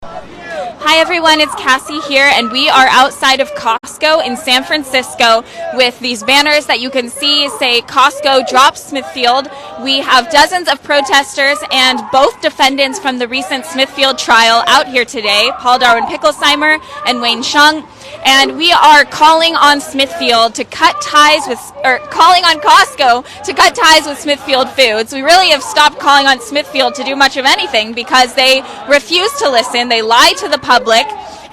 Hi everyone, it's Cassie here, and we are outside of Costco in San Francisco with these banners that you can see say Costco drops Smithfield. We have dozens of protesters and both defendants from the recent Smithfield trial out here today, Paul Darwin Picklesheimer and Wayne Chung. And we are calling on Smithfield to cut ties with, or calling on Costco to cut ties with Smithfield Foods. We really have stopped calling on Smithfield to do much of anything because they refuse to listen. They lie to the public,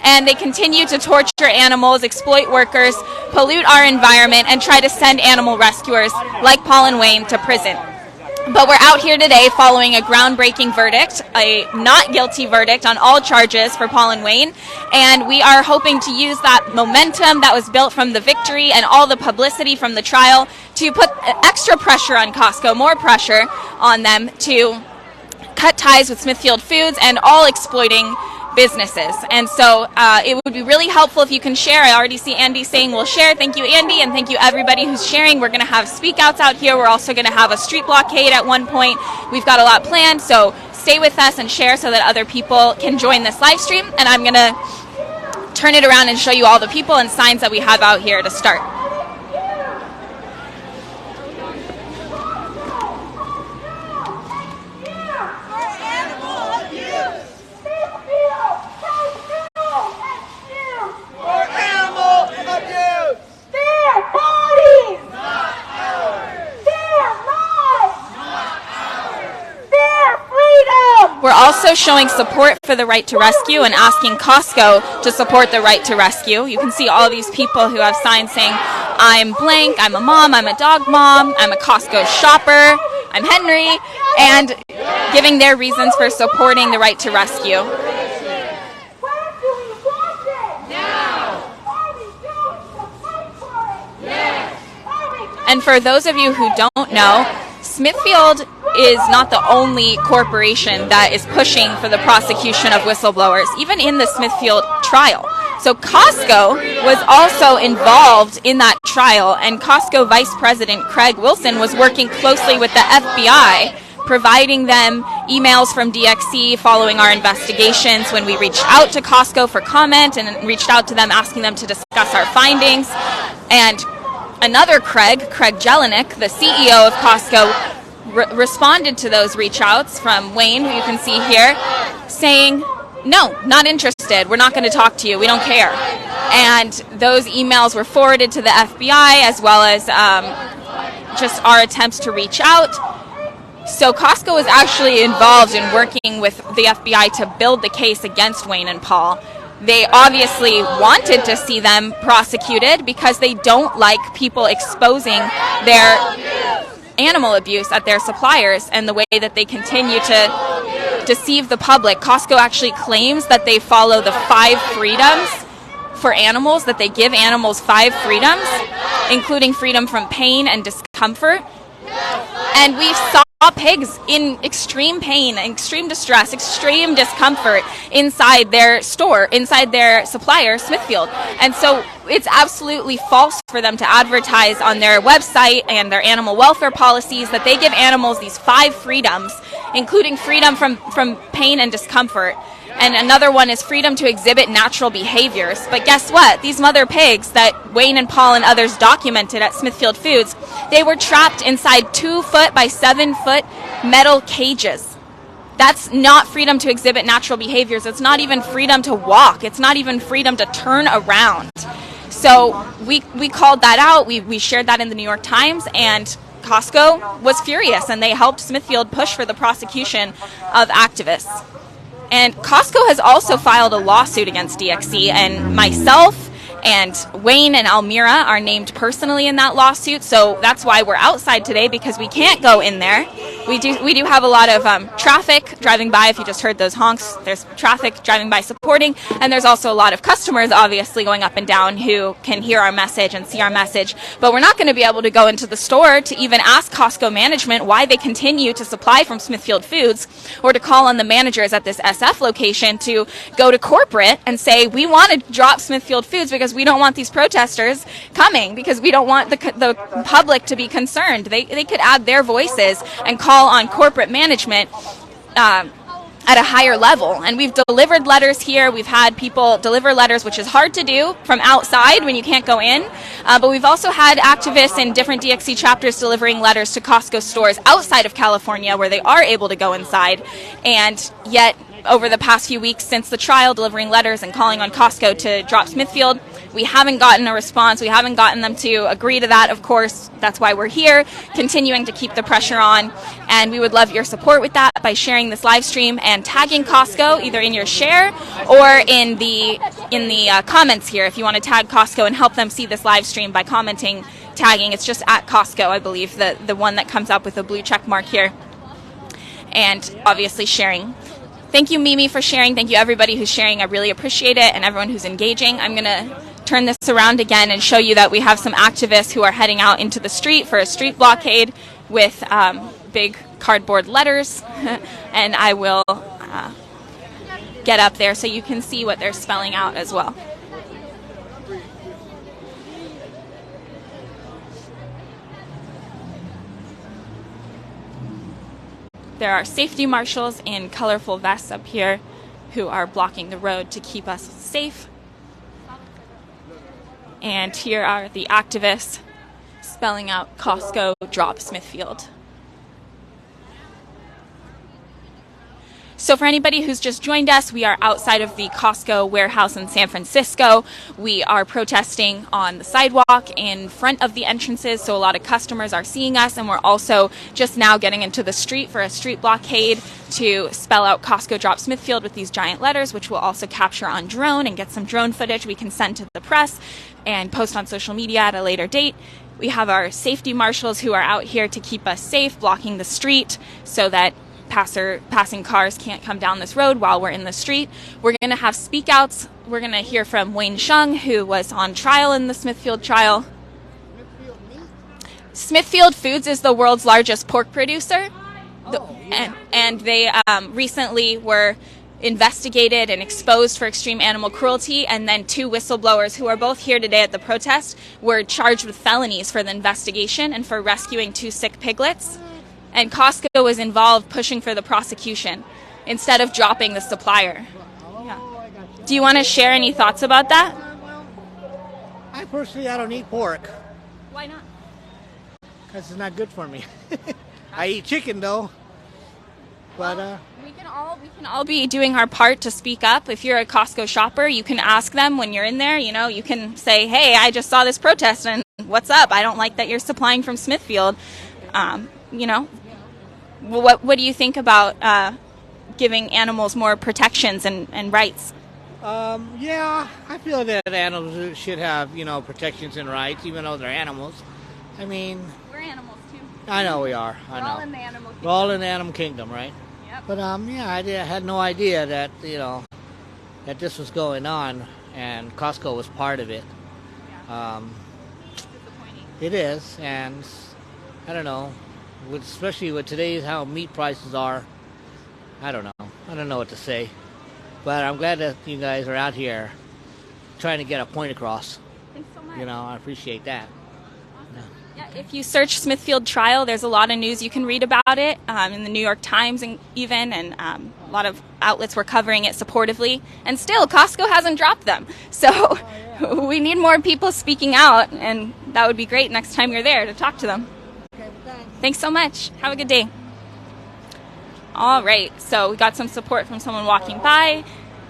and they continue to torture animals, exploit workers, pollute our environment, and try to send animal rescuers like Paul and Wayne to prison. But we're out here today following a groundbreaking verdict, a not guilty verdict on all charges for Paul and Wayne, and we are hoping to use that momentum that was built from the victory and all the publicity from the trial to put extra pressure on Costco, more pressure on them to cut ties with Smithfield Foods and all exploiting businesses. And so it would be really helpful if you can share. I already see Andy saying we'll share. Thank you, Andy, and thank you everybody who's sharing. We're going to have speak outs out here. We're also going to have a street blockade at one point. We've got a lot planned, so stay with us and share so that other people can join this live stream. And I'm going to turn it around and show you all the people and signs that we have out here to start. We're also showing support for the right to rescue and asking Costco to support the right to rescue. You can see all these people who have signs saying, I'm blank, I'm a mom, I'm a dog mom, I'm a Costco shopper, I'm Henry, and giving their reasons for supporting the right to rescue. And for those of you who don't know, Smithfield is not the only corporation that is pushing for the prosecution of whistleblowers, even in the Smithfield trial. So Costco was also involved in that trial, and Costco Vice President Craig Wilson was working closely with the FBI, providing them emails from DXC following our investigations when we reached out to Costco for comment and reached out to them asking them to discuss our findings. And another Craig Jelinek, the CEO of Costco, responded to those reach outs from Wayne, who you can see here, saying, no, not interested. We're not going to talk to you. We don't care. And those emails were forwarded to the FBI as well as just our attempts to reach out. So Costco was actually involved in working with the FBI to build the case against Wayne and Paul. They obviously wanted to see them prosecuted because they don't like people exposing their animal abuse at their suppliers and the way that they continue to deceive the public. Costco actually claims that they follow the 5 freedoms for animals, that they give animals 5 freedoms, including freedom from pain and discomfort. And we saw pigs in extreme pain, extreme distress, extreme discomfort inside their store, inside their supplier, Smithfield. And so it's absolutely false for them to advertise on their website and their animal welfare policies that they give animals these 5 freedoms, including freedom from pain and discomfort. And another one is freedom to exhibit natural behaviors. But guess what? These mother pigs that Wayne and Paul and others documented at Smithfield Foods, they were trapped inside 2-foot by 7-foot metal cages. That's not freedom to exhibit natural behaviors. It's not even freedom to walk. It's not even freedom to turn around. So we called that out. We shared that in the New York Times, and Costco was furious, and they helped Smithfield push for the prosecution of activists. And Costco has also filed a lawsuit against DXC, and myself and Wayne and Almira are named personally in that lawsuit. So that's why we're outside today, because we can't go in there. We do have a lot of traffic driving by. If you just heard those honks, there's traffic driving by supporting, and there's also a lot of customers obviously going up and down who can hear our message and see our message. But we're not going to be able to go into the store to even ask Costco management why they continue to supply from Smithfield Foods, or to call on the managers at this SF location to go to corporate and say, we want to drop Smithfield Foods because we don't want these protesters coming, because we don't want the public to be concerned. They could add their voices and call on corporate management at a higher level. And we've delivered letters here. We've had people deliver letters, which is hard to do from outside when you can't go in. But we've also had activists in different DXC chapters delivering letters to Costco stores outside of California where they are able to go inside. And yet, over the past few weeks since the trial, delivering letters and calling on Costco to drop Smithfield, we haven't gotten a response. We haven't gotten them to agree to that, of course. That's why we're here, continuing to keep the pressure on. And we would love your support with that by sharing this live stream and tagging Costco either in your share or in the comments here. If you want to tag Costco and help them see this live stream by commenting, tagging, it's just at Costco, I believe, the one that comes up with a blue check mark here. And obviously sharing. Thank you, Mimi, for sharing. Thank you, everybody who's sharing. I really appreciate it, and everyone who's engaging. I'm going to turn this around again and show you that we have some activists who are heading out into the street for a street blockade with big cardboard letters. And I will get up there so you can see what they're spelling out as well. There are safety marshals in colorful vests up here who are blocking the road to keep us safe. And here are the activists spelling out Costco drop Smithfield. So for anybody who's just joined us, we are outside of the Costco warehouse in San Francisco. We are protesting on the sidewalk in front of the entrances, so a lot of customers are seeing us, and we're also just now getting into the street for a street blockade to spell out Costco drop Smithfield with these giant letters, which we'll also capture on drone and get some drone footage we can send to the press and post on social media at a later date. We have our safety marshals who are out here to keep us safe, blocking the street so that passing cars can't come down this road while we're in the street. We're going to have speak outs. We're going to hear from Wayne Shung, who was on trial in the Smithfield trial. Smithfield Foods is the world's largest pork producer. And they recently were investigated and exposed for extreme animal cruelty, and then 2 whistleblowers who are both here today at the protest were charged with felonies for the investigation and for rescuing 2 sick piglets. And Costco was involved pushing for the prosecution instead of dropping the supplier. Yeah. Do you want to share any thoughts about that? I personally, I don't eat pork. Why not? Because it's not good for me. I eat chicken though. But we can all be doing our part to speak up. If you're a Costco shopper, you can ask them when you're in there. You know, you can say, "Hey, I just saw this protest, and what's up? I don't like that you're supplying from Smithfield." You know, what do you think about giving animals more protections and rights? Yeah, I feel that animals should have, protections and rights, even though they're animals. I mean, we're animals too. I know we are. We're all in the animal kingdom. We're all in the animal kingdom, right? Yep. But I had no idea that that this was going on, and Costco was part of it. Yeah. Disappointing. It is, and I don't know. Especially with today's how meat prices are, I don't know what to say. But I'm glad that you guys are out here trying to get a point across. Thanks so much. I appreciate that. Awesome. Yeah, if you search Smithfield trial, there's a lot of news you can read about it in the New York Times and a lot of outlets were covering it supportively. And still, Costco hasn't dropped them. So we need more people speaking out, and that would be great next time you're there to talk to them. Thanks so much. Have a good day. All right, so we got some support from someone walking by.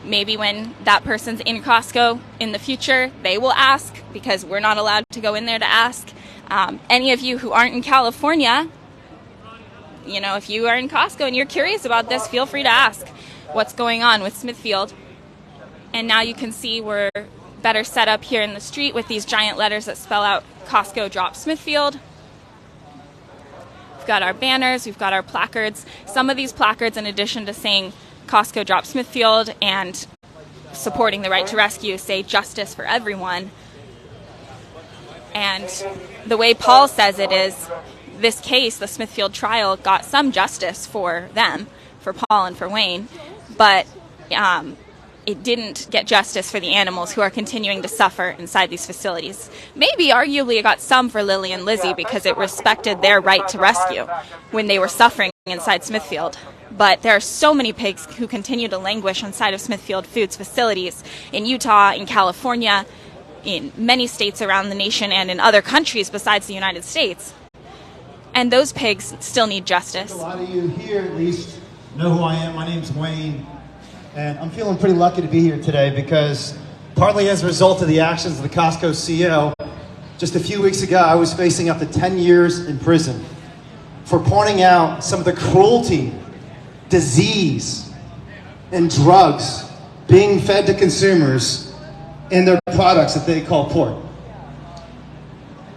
Maybe when that person's in Costco in the future, they will ask, because we're not allowed to go in there to ask. Any of you who aren't in California, if you are in Costco and you're curious about this, feel free to ask what's going on with Smithfield. And now you can see we're better set up here in the street with these giant letters that spell out Costco drop Smithfield. We've got our banners, we've got our placards. Some of these placards, in addition to saying Costco drop Smithfield and supporting the right to rescue, say justice for everyone. And the way Paul says it is, this case, the Smithfield trial, got some justice for them, for Paul and for Wayne, but it didn't get justice for the animals who are continuing to suffer inside these facilities. Maybe, arguably, it got some for Lily and Lizzie because it respected their right to rescue when they were suffering inside Smithfield. But there are so many pigs who continue to languish inside of Smithfield Foods facilities in Utah, in California, in many states around the nation, and in other countries besides the United States. And those pigs still need justice. A lot of you here at least know who I am. My name's Wayne, and I'm feeling pretty lucky to be here today because partly as a result of the actions of the Costco CEO, just a few weeks ago I was facing up to 10 years in prison for pointing out some of the cruelty, disease, and drugs being fed to consumers in their products that they call pork.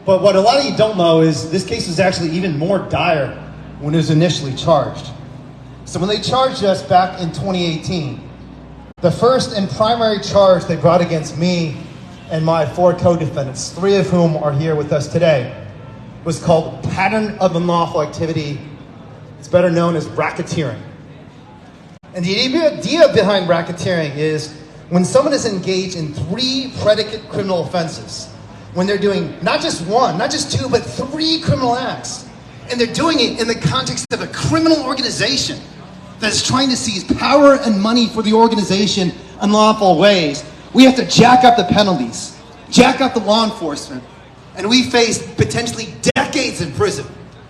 But what a lot of you don't know is this case was actually even more dire when it was initially charged. So when they charged us back in 2018, the first and primary charge they brought against me and my 4 co-defendants, 3 of whom are here with us today, was called pattern of unlawful activity. It's better known as racketeering. And the idea behind racketeering is when someone is engaged in 3 predicate criminal offenses, when they're doing not just 1, not just 2, but 3 criminal acts, and they're doing it in the context of a criminal organization that's trying to seize power and money for the organization in unlawful ways, we have to jack up the penalties, jack up the law enforcement, and we face potentially decades in prison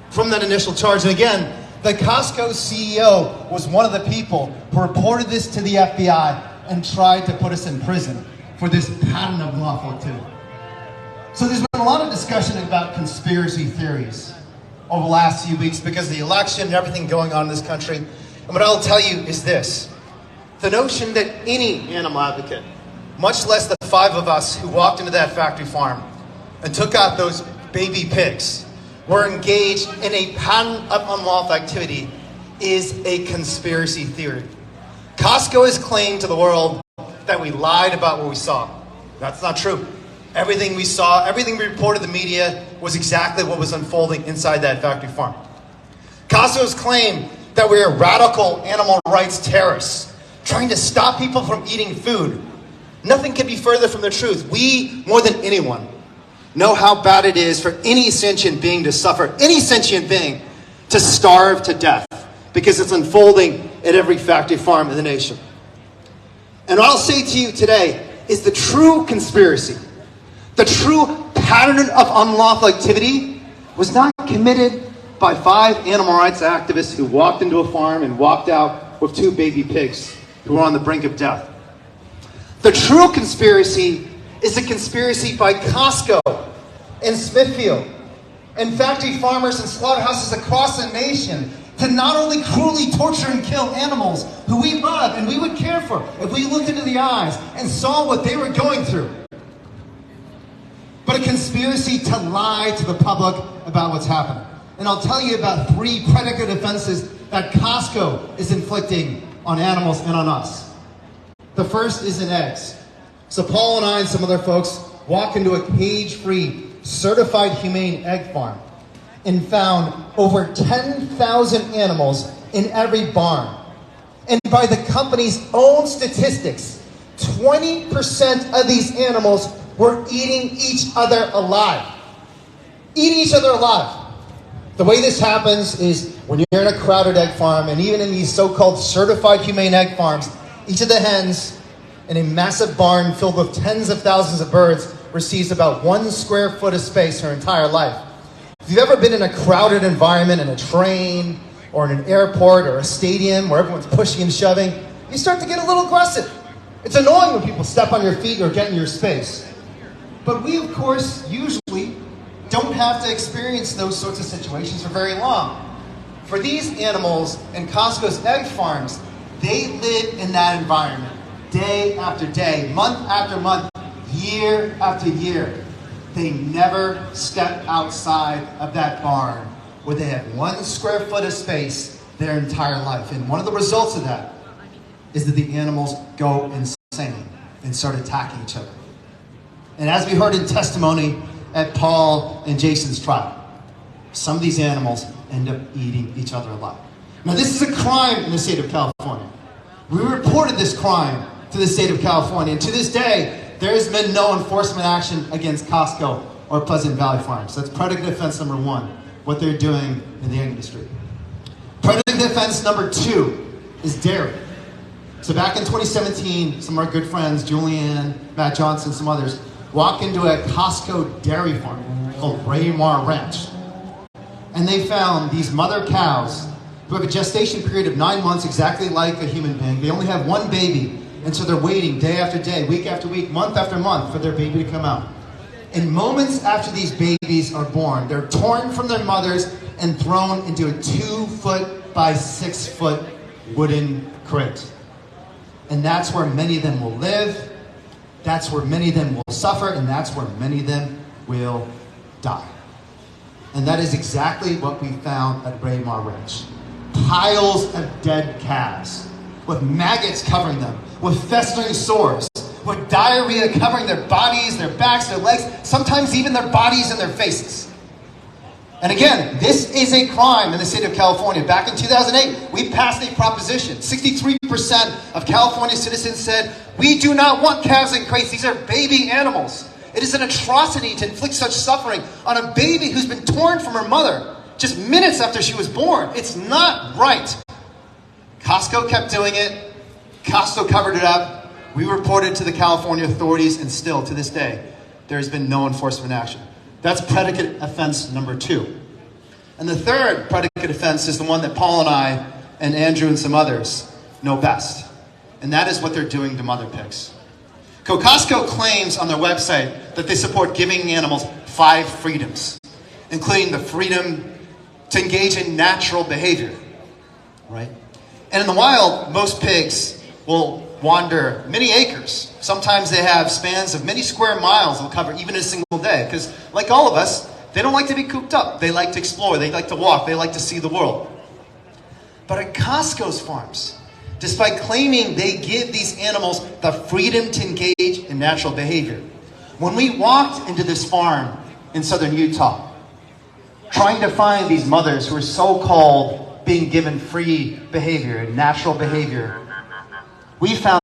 from that initial charge. And again, the Costco CEO was one of the people who reported this to the FBI and tried to put us in prison for this pattern of unlawful activity. So there's been a lot of discussion about conspiracy theories over the last few weeks because of the election and everything going on in this country. And what I'll tell you is this: the notion that any animal advocate, much less the 5 of us who walked into that factory farm and took out those baby pigs, were engaged in a pattern of unlawful activity is a conspiracy theory. Costco has claimed to the world that we lied about what we saw. That's not true. Everything we saw, everything we reported to the media was exactly what was unfolding inside that factory farm. Costco's claim that we are radical animal rights terrorists trying to stop people from eating food. Nothing can be further from the truth. We, more than anyone, know how bad it is for any sentient being to suffer, any sentient being to starve to death, because it's unfolding at every factory farm in the nation. And what I'll say to you today is the true conspiracy, the true pattern of unlawful activity was not committed by 5 animal rights activists who walked into a farm and walked out with 2 baby pigs who were on the brink of death. The true conspiracy is a conspiracy by Costco and Smithfield and factory farmers and slaughterhouses across the nation to not only cruelly torture and kill animals who we love and we would care for if we looked into the eyes and saw what they were going through, but a conspiracy to lie to the public about what's happening. And I'll tell you about 3 predicate offenses that Costco is inflicting on animals and on us. The first is in eggs. So Paul and I and some other folks walked into a cage-free, certified humane egg farm and found over 10,000 animals in every barn. And by the company's own statistics, 20% of these animals were eating each other alive. Eating each other alive. The way this happens is when you're in a crowded egg farm, and even in these so-called certified humane egg farms, each of the hens in a massive barn filled with tens of thousands of birds receives about 1 square foot of space her entire life. If you've ever been in a crowded environment, in a train, or in an airport, or a stadium where everyone's pushing and shoving, you start to get a little aggressive. It's annoying when people step on your feet or get in your space. But we, of course, usually don't have to experience those sorts of situations for very long. For these animals in Costco's egg farms, they live in that environment day after day, month after month, year after year. They never step outside of that barn where they have 1 square foot of space their entire life. And one of the results of that is that the animals go insane and start attacking each other. And as we heard in testimony at Paul and Jason's trial, some of these animals end up eating each other alive. Now, this is a crime in the state of California. We reported this crime to the state of California, and to this day, there has been no enforcement action against Costco or Pleasant Valley Farms. That's predicate offense number 1, what they're doing in the egg industry. Predicate offense number 2 is dairy. So back in 2017, some of our good friends, Julianne, Matt Johnson, some others, walk into a Costco dairy farm called Braemar Ranch. And they found these mother cows who have a gestation period of 9 months, exactly like a human being. They only have one baby, and so they're waiting day after day, week after week, month after month for their baby to come out. And moments after these babies are born, they're torn from their mothers and thrown into a 2-foot by 6-foot wooden crate. And that's where many of them will live, that's where many of them will suffer, and that's where many of them will die. And that is exactly what we found at Braemar Ranch. Piles of dead calves, with maggots covering them, with festering sores, with diarrhea covering their bodies, their backs, their legs, sometimes even their bodies and their faces. And again, this is a crime in the state of California. Back in 2008, we passed a proposition. 63% of California citizens said, we do not want calves in crates. These are baby animals. It is an atrocity to inflict such suffering on a baby who's been torn from her mother just minutes after she was born. It's not right. Costco kept doing it. Costco covered it up. We reported to the California authorities, and still to this day, there has been no enforcement action. That's predicate offense number 2. And the third predicate offense is the one that Paul and I and Andrew and some others know best. And that is what they're doing to mother pigs. Costco claims on their website that they support giving animals 5 freedoms, including the freedom to engage in natural behavior, right? And in the wild, most pigs will wander many acres. Sometimes they have spans of many square miles they'll cover even in a single day. Because like all of us, they don't like to be cooped up. They like to explore. They like to walk. They like to see the world. But at Costco's farms, despite claiming they give these animals the freedom to engage in natural behavior, when we walked into this farm in southern Utah, trying to find these mothers who are so-called being given free behavior and natural behavior, we found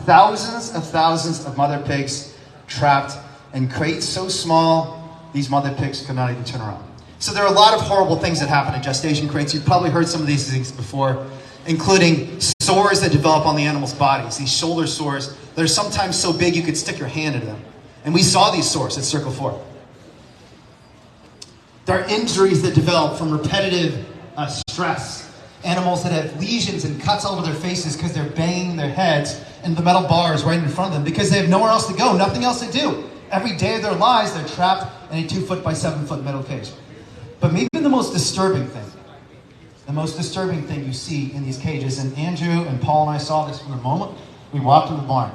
thousands of mother pigs trapped in crates so small, these mother pigs could not even turn around. So there are a lot of horrible things that happen in gestation crates. You've probably heard some of these things before, including sores that develop on the animal's bodies, these shoulder sores that are sometimes so big you could stick your hand into them. And we saw these sores at Circle 4. There are injuries that develop from repetitive stress. Animals that have lesions and cuts all over their faces because they're banging their heads into the metal bars right in front of them because they have nowhere else to go, nothing else to do. Every day of their lives, they're trapped in a 2-foot by 7-foot metal cage. But maybe the most disturbing thing you see in these cages, and Andrew and Paul and I saw this from the moment we walked in the barn,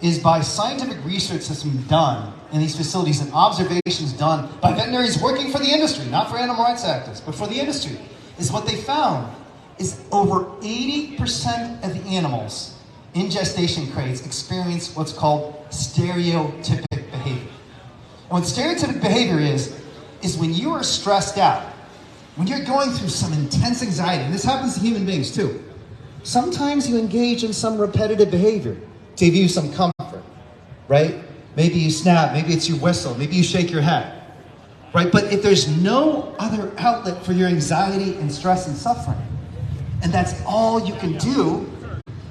is by scientific research that's been done in these facilities and observations done by veterinaries working for the industry, not for animal rights activists, but for the industry, is what they found is over 80% of the animals in gestation crates experience what's called stereotypic behavior. And what stereotypic behavior is when you are stressed out, when you're going through some intense anxiety, and this happens to human beings too, sometimes you engage in some repetitive behavior to give you some comfort, right? Maybe you snap, maybe it's you whistle, maybe you shake your head, right? But if there's no other outlet for your anxiety and stress and suffering, and that's all you can do,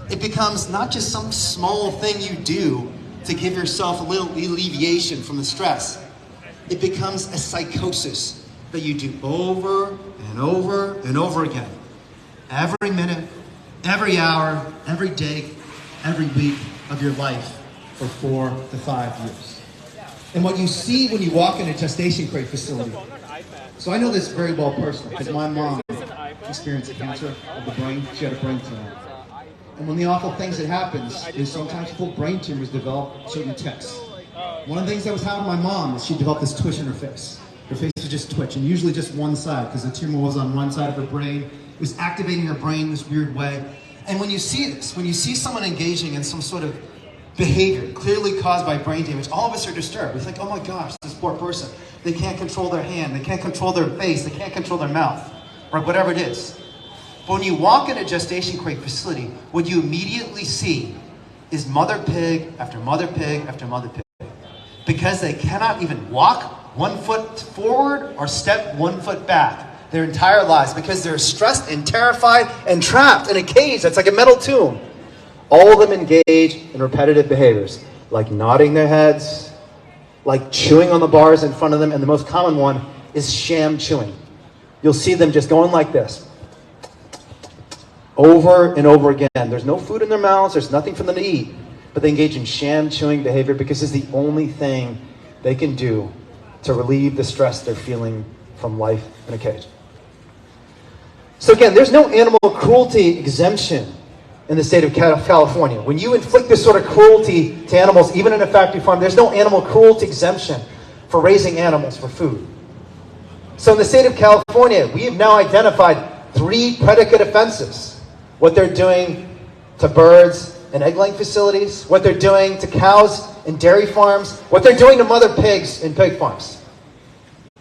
it becomes not just some small thing you do to give yourself a little alleviation from the stress. It becomes a psychosis that you do over and over and over again. Every minute, every hour, every day, every week of your life for 4 to 5 years. And what you see when you walk in a gestation crate facility, so I know this very well personally, because my mom experienced cancer of the brain. She had a brain tumor. And one of the awful things that happens is sometimes full brain tumors develop certain tics. One of the things that was happening to my mom is she developed this twitch in her face. Her face would just twitch, and usually just one side, because the tumor was on one side of her brain. It was activating her brain in this weird way. And when you see this, when you see someone engaging in some sort of behavior clearly caused by brain damage, all of us are disturbed. We think, oh my gosh, this poor person. They can't control their hand, they can't control their face, they can't control their mouth, or whatever it is. But when you walk in a gestation crate facility, what you immediately see is mother pig after mother pig after mother pig. Because they cannot even walk 1 foot forward or step 1 foot back. their entire lives because they're stressed and terrified and trapped in a cage that's like a metal tomb. All of them engage in repetitive behaviors, like nodding their heads, like chewing on the bars in front of them, and the most common one is sham chewing. You'll see them just going like this, over and over again. There's no food in their mouths, there's nothing for them to eat, but they engage in sham chewing behavior because it's the only thing they can do to relieve the stress they're feeling from life in a cage. So again, there's no animal cruelty exemption in the state of California. When you inflict this sort of cruelty to animals, even in a factory farm, there's no animal cruelty exemption for raising animals for food. So in the state of California, we have now identified 3 predicate offenses. What they're doing to birds in egg-laying facilities, what they're doing to cows in dairy farms, what they're doing to mother pigs in pig farms.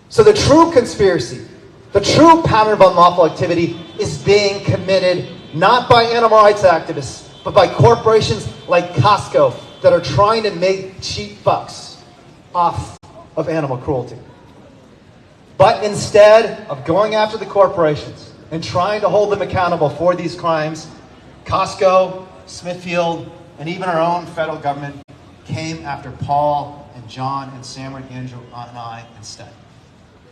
So the true conspiracy, the true pattern of unlawful activity is being committed not by animal rights activists, but by corporations like Costco that are trying to make cheap bucks off of animal cruelty. But instead of going after the corporations and trying to hold them accountable for these crimes, Costco, Smithfield, and even our own federal government came after Paul and John and Samara and Andrew and I instead.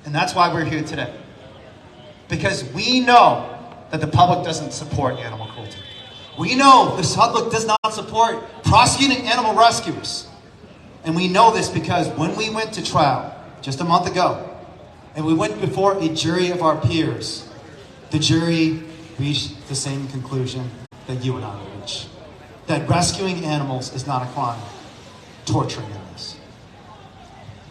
And that's why we're here today. Because we know that the public doesn't support animal cruelty. We know the public does not support prosecuting animal rescuers. And we know this because when we went to trial just a month ago, and we went before a jury of our peers, the jury reached the same conclusion that you and I will reach. That rescuing animals is not a crime. Torturing animals.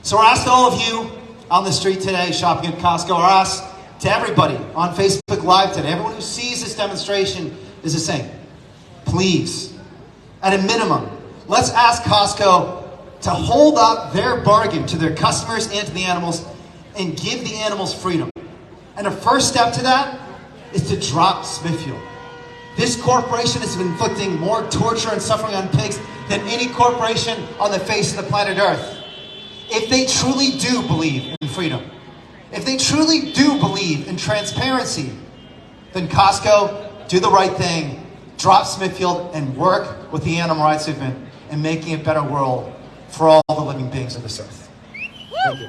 So we're asked to all of you on the street today, shopping at Costco, we're asked to everybody on Facebook Live today, everyone who sees this demonstration is the same. Please, at a minimum, let's ask Costco to hold up their bargain to their customers and to the animals and give the animals freedom. And the first step to that is to drop Smithfield. This corporation is inflicting more torture and suffering on pigs than any corporation on the face of the planet Earth. If they truly do believe in freedom, if they truly do believe in transparency, then Costco, do the right thing, drop Smithfield, and work with the animal rights movement in making a better world for all the living beings of this earth. Thank you.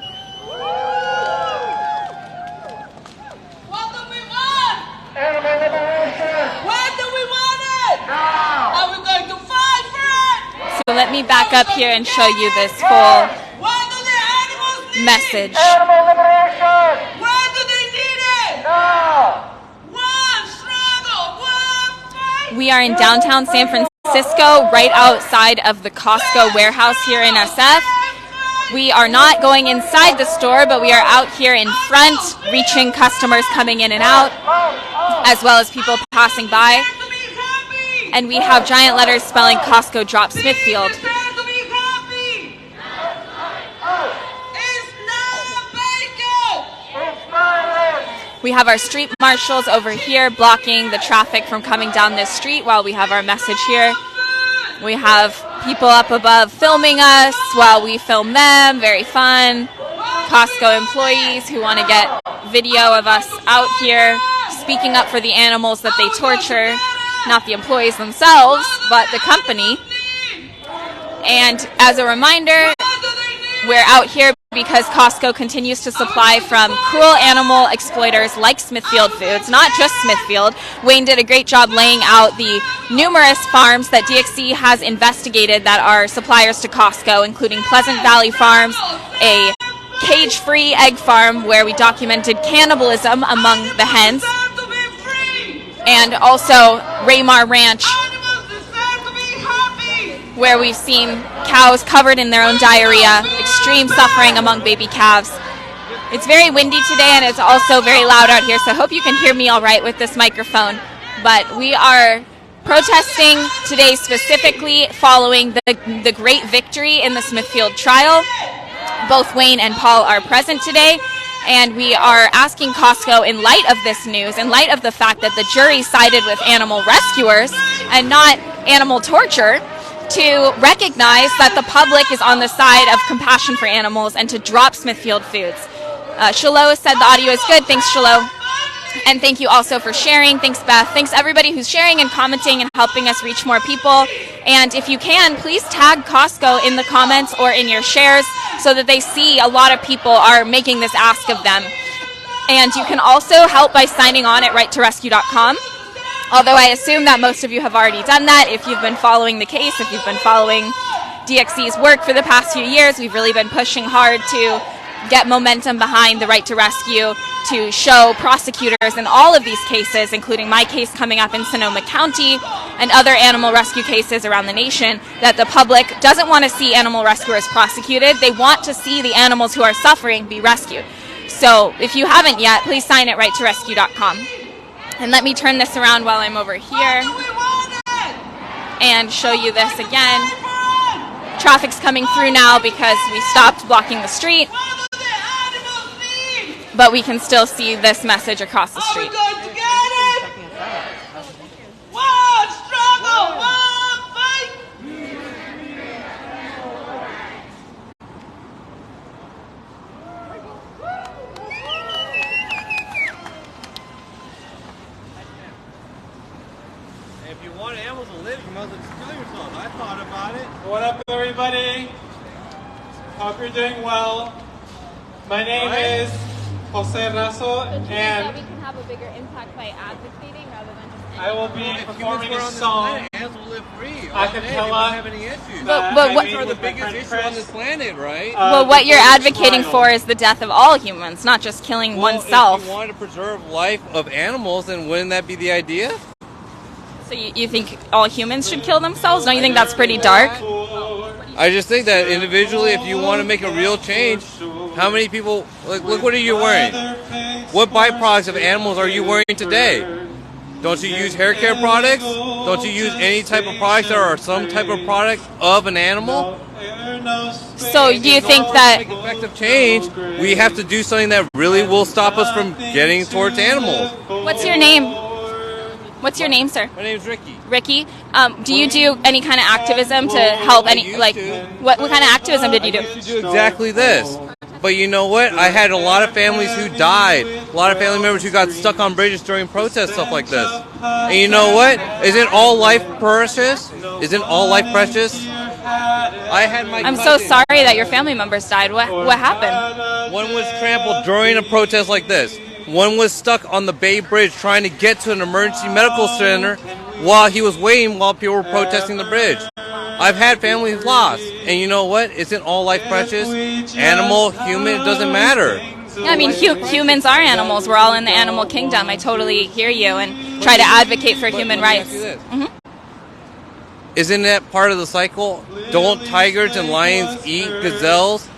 What do we want? Animal liberation. When do we want it? Now. Are we going to fight for it? So let me back up here and show you this full message. Animal liberation. When do they need it? Now. One struggle, one fight. We are in downtown San Francisco, right outside of the Costco warehouse here in SF. We are not going inside the store, but we are out here in front, reaching customers coming in and out, as well as people passing by. And we have giant letters spelling Costco drop Smithfield. We have our street marshals over here blocking the traffic from coming down this street while we have our message here. We have people up above filming us while we film them. Very fun. Costco employees who want to get video of us out here speaking up for the animals that they torture. Not the employees themselves, but the company. And as a reminder, we're out here because Costco continues to supply from cruel animal exploiters like Smithfield Foods, not just Smithfield. Wayne did a great job laying out the numerous farms that DXC has investigated that are suppliers to Costco, including Pleasant Valley Farms, a cage-free egg farm where we documented cannibalism among the hens, and also Raymar Ranch, where we've seen cows covered in their own diarrhea, extreme suffering among baby calves. It's very windy today and it's also very loud out here, so I hope you can hear me all right with this microphone. But we are protesting today specifically following the great victory in the Smithfield trial. Both Wayne and Paul are present today, and we are asking Costco, in light of this news, in light of the fact that the jury sided with animal rescuers and not animal torture, to recognize that the public is on the side of compassion for animals and to drop Smithfield Foods. Shiloh said the audio is good. Thanks, Shiloh. And thank you also for sharing. Thanks, Beth. Thanks, everybody who's sharing and commenting and helping us reach more people. And if you can, please tag Costco in the comments or in your shares so that they see a lot of people are making this ask of them. And you can also help by signing on at righttorescue.com. Although I assume that most of you have already done that. If you've been following the case, if you've been following DXC's work for the past few years, we've really been pushing hard to get momentum behind the right to rescue, to show prosecutors in all of these cases, including my case coming up in Sonoma County and other animal rescue cases around the nation, that the public doesn't want to see animal rescuers prosecuted. They want to see the animals who are suffering be rescued. So if you haven't yet, please sign at righttorescue.com. And let me turn this around while I'm over here and show you this again. Traffic's coming through now because we stopped blocking the street, but we can still see this message across the street. One struggle, one fight. If you want animals to live, you must kill yourself. I thought about it. What up, everybody? Hope you're doing well. My name is Jose Razo, and we can have a bigger impact by advocating rather than just I will be performing a song. Animals will live free. I can tell don't have any issues. But I what- meet Are the with my biggest friend issue on Chris. this planet, right? Well, what you're before the advocating trial. for is the death of all humans, not just killing Well, oneself. if you want to preserve life of animals, then wouldn't that be the idea? So you think all humans should kill themselves? Don't you think that's pretty dark? I just think that individually, if you want to make a real change, how many people, like, look what are you wearing? What byproducts of animals are you wearing today? Don't you use hair care products? Don't you use any type of products that are some type of product of an animal? So do you think that... To make effective change, we have to do something that really will stop us from getting towards animals. What's your name? What's your name, sir? My name's Ricky. Ricky? Do you do any kind of activism to help any, used like, to. what kind of activism did you do? To do exactly this. But you know what? I had a lot of families who died. A lot of family members who got stuck on bridges during protests, stuff like this. And you know what? Isn't all life precious? Isn't all life precious? I had my I'm so cousin- sorry that your family members died. What happened? One was trampled during a protest like this. One was stuck on the Bay Bridge trying to get to an emergency medical center while he was waiting while people were protesting the bridge. I've had families lost. And you know what? Isn't all life precious? Animal, human, it doesn't matter. Yeah, I mean, humans are animals. We're all in the animal kingdom. I totally hear you and try to advocate for human Let me rights. ask you this. Isn't that part of the cycle? Don't tigers and lions eat gazelles?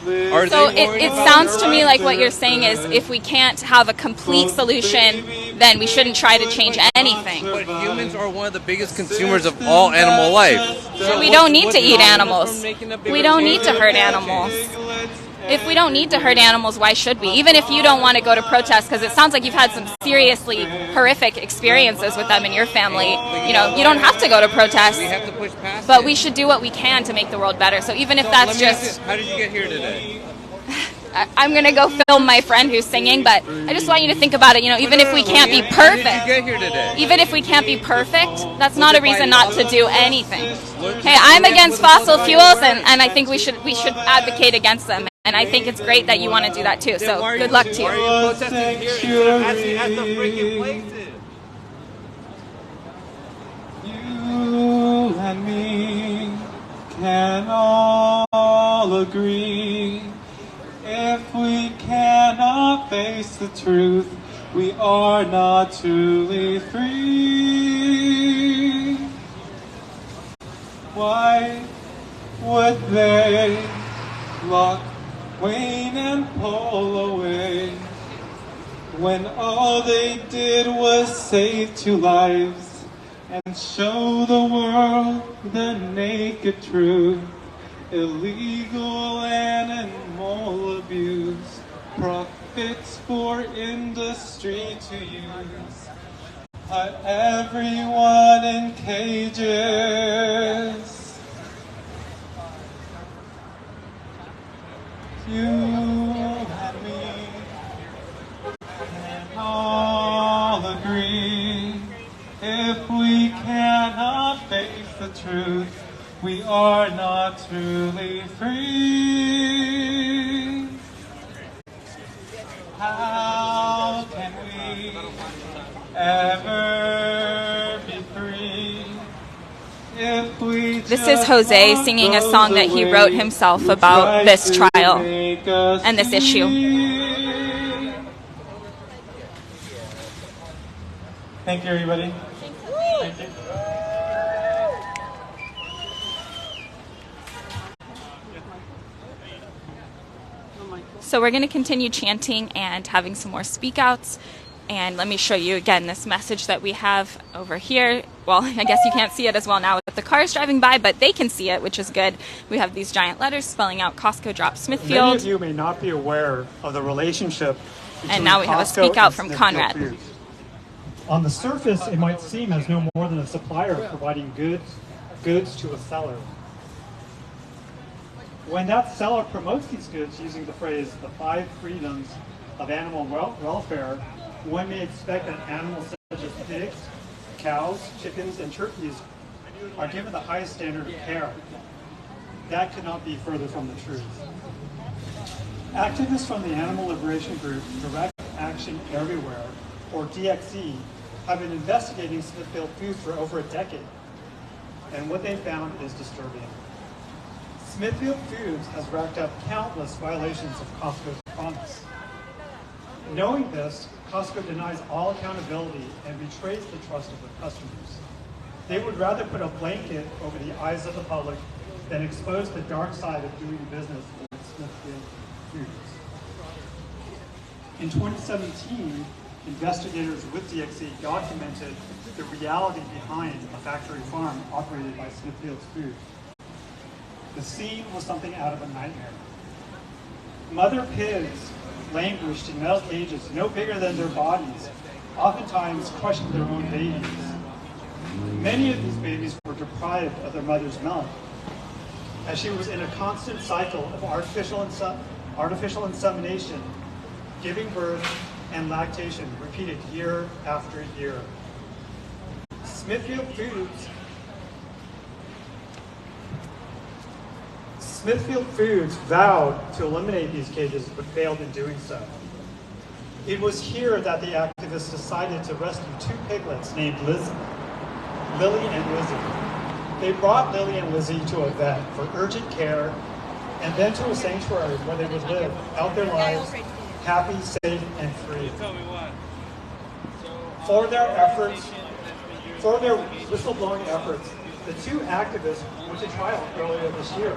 Are So they worried it about sounds to me like what you're saying is if we can't have a complete solution, then we shouldn't try to change anything. But humans are one of the biggest consumers of all animal life. So We don't need to eat stopping us animals. from making a bigger We don't need to change? hurt animals. If we don't need to hurt animals, why should we? Even if you don't want to go to protest, because it sounds like you've had some seriously horrific experiences with them in your family. You know, you don't have to go to protest, We have to push past but it. we should do what we can to make the world better. So even if So that's let me ask just... you, how did you get here today? I'm going to go film my friend who's singing, but I just want you to think about it. You know, even if we can't be How did you perfect, get here today? even if we can't be perfect, that's not a reason not to do anything. What- Hey, I'm against fossil fuels, and I think we should advocate against them. And I think it's great that you want to do that too. Then So why are good luck to Why are you. you protesting here instead of actually at the freaking places? You and me can all agree. If we cannot face the truth, we are not truly free. Why would they lock Wayne and Paul away when all they did was save 2 lives and show the world the naked truth? Illegal animal abuse, profits for industry to use, put everyone in cages. You and me can all we are not truly free. How can we ever be free if we This is Jose singing a song that he wrote himself about this trial and this issue. Thank you, everybody. Thank you. So we're going to continue chanting and having some more speak outs. And let me show you again this message that we have over here. Well, I guess you can't see it as well now with the cars driving by, but they can see it, which is good. We have these giant letters spelling out Costco Drop Smithfield. Many of you may not be aware of the relationship between And now we have a Costco speak out and from Smithfield Conrad. Foods. On the surface, it might seem as no more than a supplier providing goods to a seller. When that seller promotes these goods using the phrase, the 5 freedoms of animal welfare, one may expect that animals such as pigs, cows, chickens, and turkeys are given the highest standard of care. That could not be further from the truth. Activists from the animal liberation group Direct Action Everywhere, or DXE, have been investigating Smithfield Foods for over a decade, and what they found is disturbing. Smithfield Foods has racked up countless violations of Costco's promise. Knowing this, Costco denies all accountability and betrays the trust of their customers. They would rather put a blanket over the eyes of the public than expose the dark side of doing business with Smithfield Foods. In 2017, investigators with DXE documented the reality behind a factory farm operated by Smithfield Foods. The scene was something out of a nightmare. Mother pigs languished in metal cages no bigger than their bodies, oftentimes crushing their own babies. Many of these babies were deprived of their mother's milk, as she was in a constant cycle of artificial insemination, giving birth and lactation repeated year after year. Smithfield Foods vowed to eliminate these cages, but failed in doing so. It was here that the activists decided to rescue 2 piglets named Lily and Lizzie. They brought Lily and Lizzie to a vet for urgent care, and then to a sanctuary where they would live out their lives happy, safe, and free. For their whistleblowing efforts, the 2 activists went to trial earlier this year.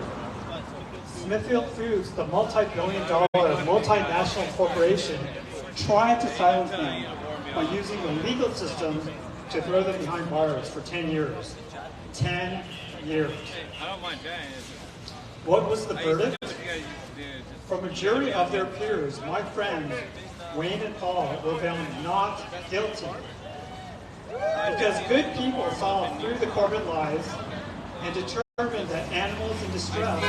Smithfield Foods, the multi-billion-dollar multinational corporation, tried to silence them by using the legal system to throw them behind bars for 10 years. 10 years. What was the verdict? From a jury of their peers, my friends, Wayne and Paul, were found not guilty. Because good people saw through the corporate lies and determined that animals in distress,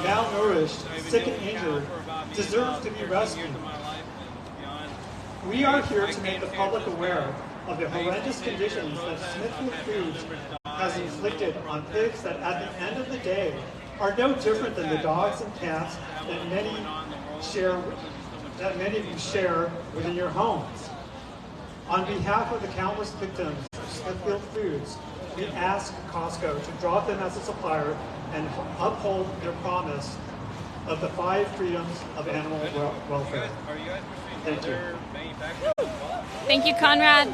malnourished, sick and injured, deserve to be rescued. We are here to make the public aware of the horrendous conditions that Smithfield Foods has inflicted on pigs that at the end of the day are no different than the dogs and cats that many of you share within your homes. On behalf of the countless victims of Smithfield Foods, we ask Costco to drop them as a supplier and uphold their promise of the 5 freedoms of animal welfare. Thank you. Thank you, Conrad.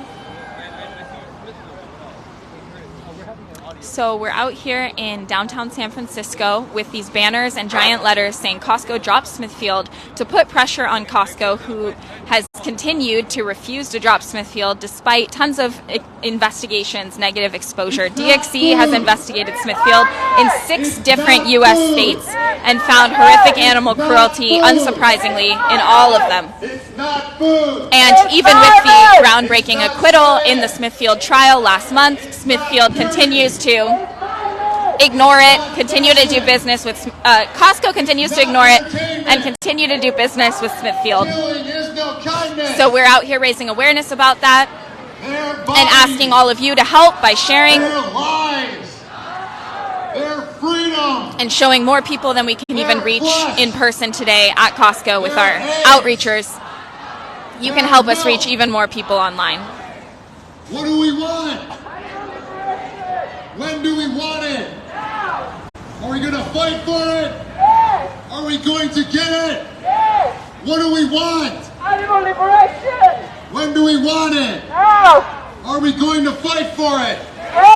So we're out here in downtown San Francisco with these banners and giant letters saying Costco drop Smithfield to put pressure on Costco, who has continued to refuse to drop Smithfield despite tons of investigations, negative exposure. DXE has investigated Smithfield in 6 different U.S. states and found horrific animal cruelty, unsurprisingly, in all of them. And even with the groundbreaking acquittal in the Smithfield trial last month, Smithfield continues to ignore it, continue to do business with, Costco continues to ignore it and continue to do business with Smithfield. So we're out here raising awareness about that and asking all of you to help by sharing. their freedom. and showing more people than we can even reach in person today at Costco with our outreachers. You can help us reach even more people online. What do we want? When do we want it? Are we going to fight for it? Are we going to get it? What do we want? Animal liberation! When do we want it? Now! Are we going to fight for it?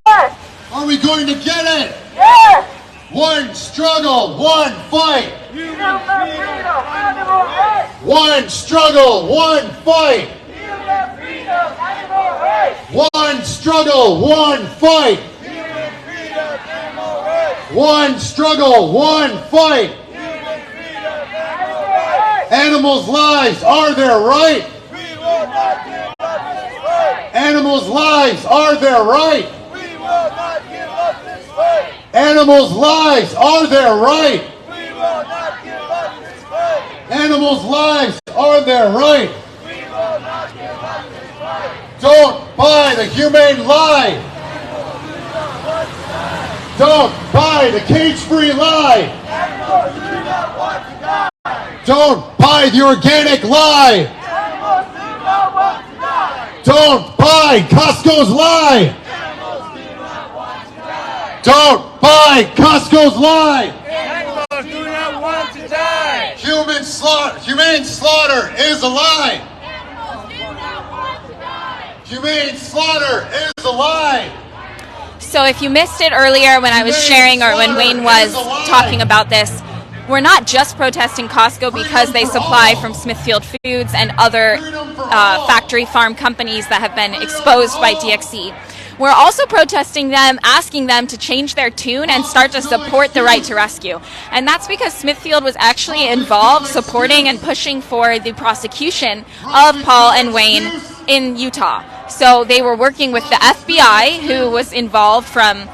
Yes! Are we going to get it? Yes! One struggle, one fight. Human freedom, animal rights! One struggle, one fight. Human freedom, animal rights! One struggle, one fight. Human freedom, animal rights! One struggle, one fight. Human freedom, animal rights! Animals' lives are their right. We will not give up this fight! Animals' lives are their right. We will not give up this fight! Animals' lives are their right. We will not give up this fight! Animals' lives are their right. We will not give up this fight! Don't buy the humane lie. Don't buy the cage-free lie. Animals do not want to die! Don't buy the organic lie. Animals do not want to die! Don't buy Costco's lie. Animals do not want to die! Don't buy Costco's lie. Animals do not want to die! Humane slaughter is a lie. Animals do not want to die! Humane slaughter is a lie. So if you missed it earlier when I was sharing or when Wayne was talking about this, we're not just protesting Costco because they supply from Smithfield Foods and other factory farm companies that have been exposed by DXC. We're also protesting them, asking them to change their tune and start to support the right to rescue. And that's because Smithfield was actually involved supporting and pushing for the prosecution of Paul and Wayne in Utah. So they were working with the FBI, who was involved from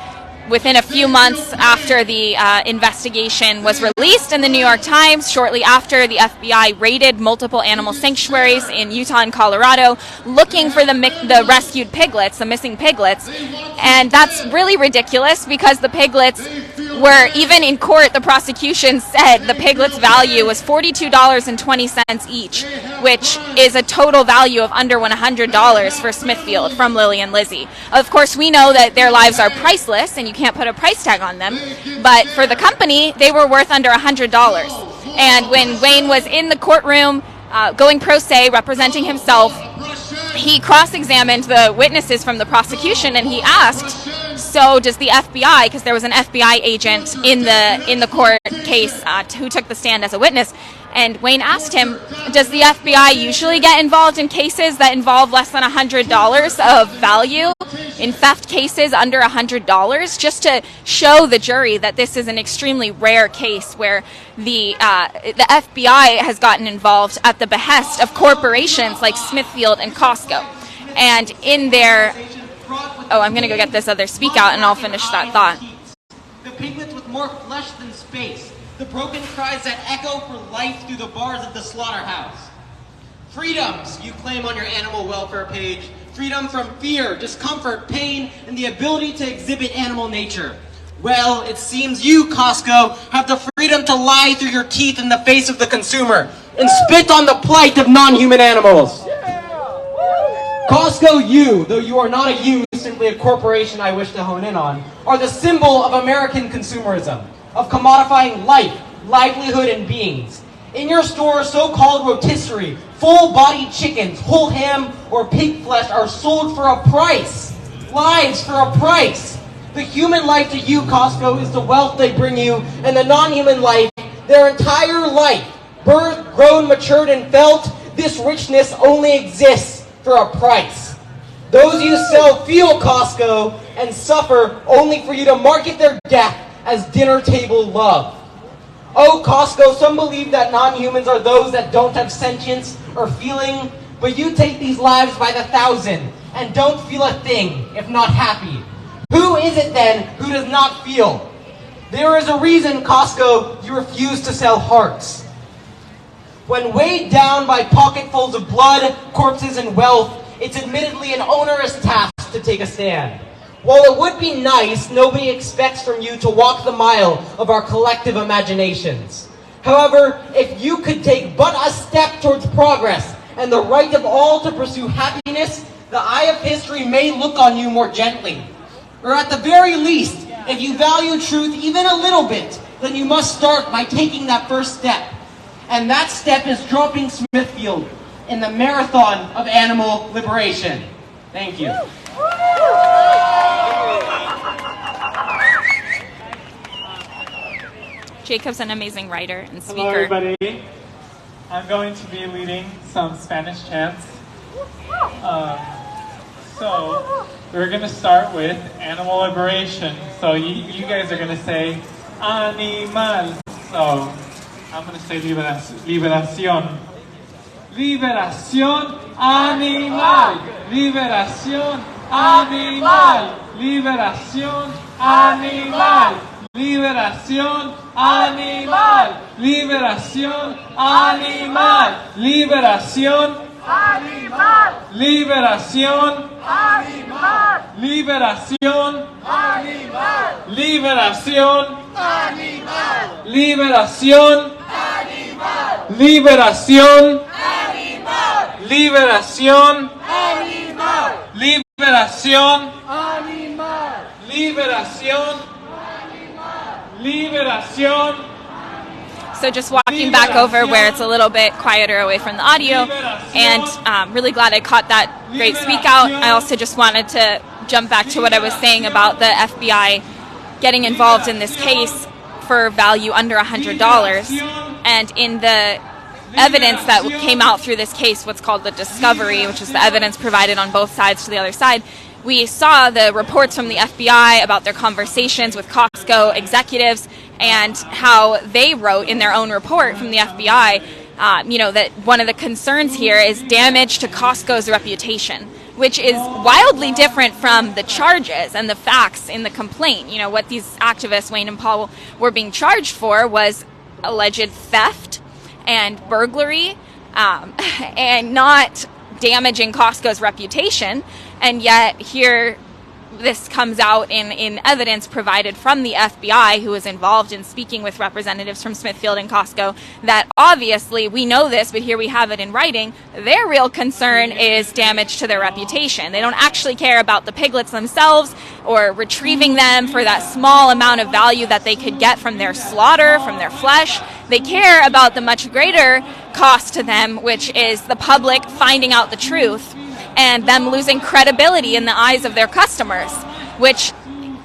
within a few months after the investigation was released in the New York Times, shortly after the FBI raided multiple animal sanctuaries in Utah and Colorado looking for the rescued piglets, the missing piglets. And that's really ridiculous because the piglets were, even in court, the prosecution said the piglets' value was $42.20 each, which is a total value of under $100 for Smithfield from Lily and Lizzie. Of course, we know that their lives are priceless and you can't put a price tag on them, but for the company, they were worth under $100. And when Wayne was in the courtroom going pro se, representing himself, he cross-examined the witnesses from the prosecution and he asked, so does the FBI, because there was an FBI agent in the court case who took the stand as a witness, and Wayne asked him, does the FBI usually get involved in cases that involve less than $100 of value, in theft cases under $100, just to show the jury that this is an extremely rare case where the FBI has gotten involved at the behest of corporations like Smithfield and Costco. And in their... Oh, I'm going to go get this other speak out and I'll finish that thought. The piglets with more flesh than space. The broken cries that echo for life through the bars of the slaughterhouse. Freedoms you claim on your animal welfare page. Freedom from fear, discomfort, pain, and the ability to exhibit animal nature. Well, it seems you, Costco, have the freedom to lie through your teeth in the face of the consumer and spit on the plight of non-human animals. Costco, you, though you are not a you, simply a corporation I wish to hone in on, are the symbol of American consumerism, of commodifying life, livelihood, and beings. In your store, so-called rotisserie, full-bodied chickens, whole ham, or pig flesh are sold for a price. Lives for a price. The human life to you, Costco, is the wealth they bring you, and the non-human life, their entire life, birthed, grown, matured, and felt, this richness only exists for a price. Those you sell feel, Costco, and suffer only for you to market their death as dinner table love. Oh, Costco, some believe that non-humans are those that don't have sentience or feeling, but you take these lives by the thousand and don't feel a thing if not happy. Who is it then who does not feel? There is a reason, Costco, you refuse to sell hearts. When weighed down by pocketfuls of blood, corpses, and wealth, it's admittedly an onerous task to take a stand. While it would be nice, nobody expects from you to walk the mile of our collective imaginations. However, if you could take but a step towards progress and the right of all to pursue happiness, the eye of history may look on you more gently. Or at the very least, if you value truth even a little bit, then you must start by taking that first step. And that step is dropping Smithfield in the marathon of animal liberation. Thank you. Jacob's an amazing writer and speaker. Hello, everybody. I'm going to be leading some Spanish chants. So we're going to start with animal liberation. So you guys are going to say animal. So I'm going to say liberación. Liberación animal. Liberación animal. Liberación animal. Liberación animal. Liberación animal. Liberación animal. Liberación animal. Liberación animal. Liberación animal. Liberación animal. Liberación animal. Liberación animal. Liberación animal. Liberación. Liberación. So just walking back over where it's a little bit quieter away from the audio, and really glad I caught that great speak out. I also just wanted to jump back to what I was saying about the FBI getting involved in this case for value under $100. And in the evidence that came out through this case, what's called the discovery, which is the evidence provided on both sides to the other side, we saw the reports from the FBI about their conversations with Costco executives and how they wrote in their own report from the FBI, that one of the concerns here is damage to Costco's reputation, which is wildly different from the charges and the facts in the complaint. What these activists, Wayne and Paul, were being charged for was alleged theft and burglary, and not damaging Costco's reputation. And yet here this comes out in evidence provided from the FBI, who was involved in speaking with representatives from Smithfield and Costco, that obviously, we know this, but here we have it in writing, their real concern is damage to their reputation. They don't actually care about the piglets themselves or retrieving them for that small amount of value that they could get from their slaughter, from their flesh. They care about the much greater cost to them, which is the public finding out the truth and them losing credibility in the eyes of their customers, which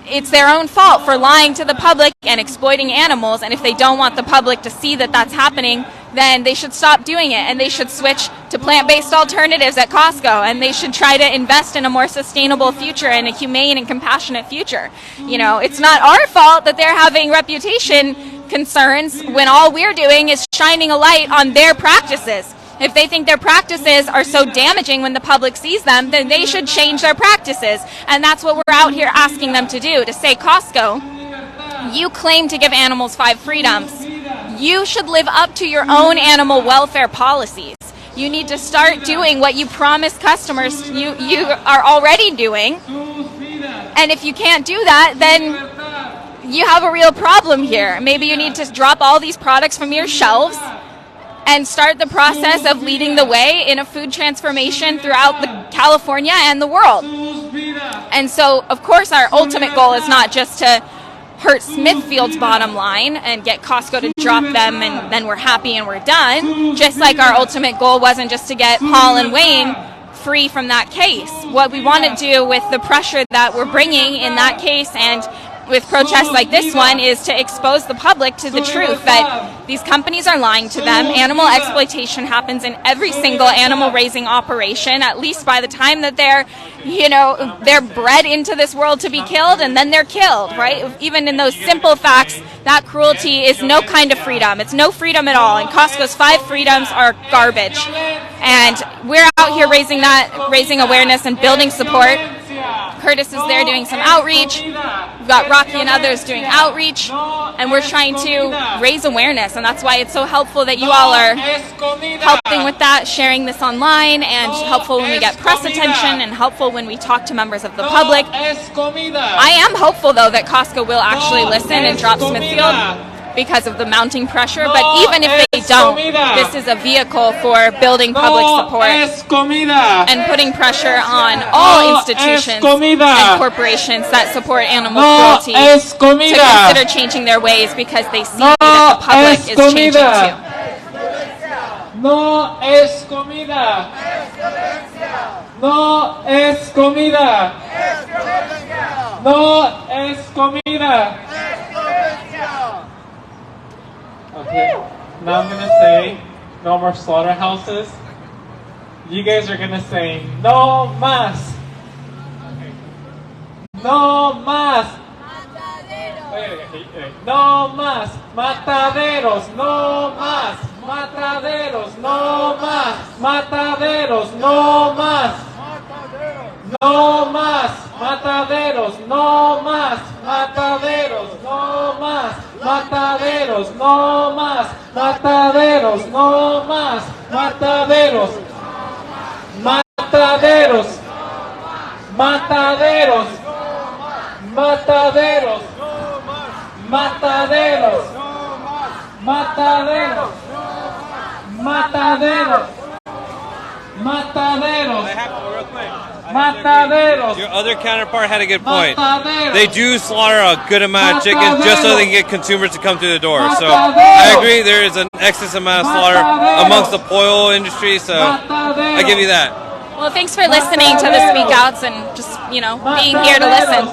it's their own fault for lying to the public and exploiting animals. And if they don't want the public to see that that's happening, then they should stop doing it, and they should switch to plant-based alternatives at Costco, and they should try to invest in a more sustainable future and a humane and compassionate future. It's not our fault that they're having reputation concerns when all we're doing is shining a light on their practices. If they think their practices are so damaging when the public sees them, then they should change their practices. And that's what we're out here asking them to do, to say, Costco, you claim to give animals 5 freedoms. You should live up to your own animal welfare policies. You need to start doing what you promised customers you are already doing. And if you can't do that, then you have a real problem here. Maybe you need to drop all these products from your shelves and start the process of leading the way in a food transformation throughout California and the world. And so, of course, our ultimate goal is not just to hurt Smithfield's bottom line and get Costco to drop them and then we're happy and we're done, just like our ultimate goal wasn't just to get Paul and Wayne free from that case. What we want to do with the pressure that we're bringing in that case and with protests like this one is to expose the public to the truth that these companies are lying to them. Animal exploitation happens in every single animal raising operation, at least by the time that they're bred into this world to be killed, and then they're killed, right? Even in those simple facts, that cruelty is no kind of freedom. It's no freedom at all, and Costco's 5 freedoms are garbage. And we're out here raising awareness and building support. Curtis is there doing some outreach. We've got Rocky and others doing outreach, and we're trying to raise awareness, and that's why it's so helpful that you all are helping with that, sharing this online, and helpful when we get press attention, and helpful when we talk to members of the public. I am hopeful, though, that Costco will actually listen and drop Smithfield because of the mounting pressure, but even if they don't, this is a vehicle for building public support and putting pressure on all institutions and corporations that support animal cruelty to consider changing their ways, because they see that the public is changing too. No es comida. No es comida. No es comida. Okay, now I'm gonna say no more slaughterhouses. You guys are gonna say no más. Okay. No más. No más. Mataderos. No más. Mataderos. No más. Mataderos. No más. No más. Mataderos. No más. Mataderos. No más. Mataderos. No más. Mataderos. No más. Mataderos. Mataderos. Mataderos. Mataderos. Mataderos. Mataderos. Mataderos. Mataderos. Mataderos. Your other counterpart had a good point. They do slaughter a good amount of chickens just so they can get consumers to come through the door. So I agree there is an excess amount of slaughter amongst the oil industry, so I give you that. Well, thanks for listening to the speak outs and just, being here to listen.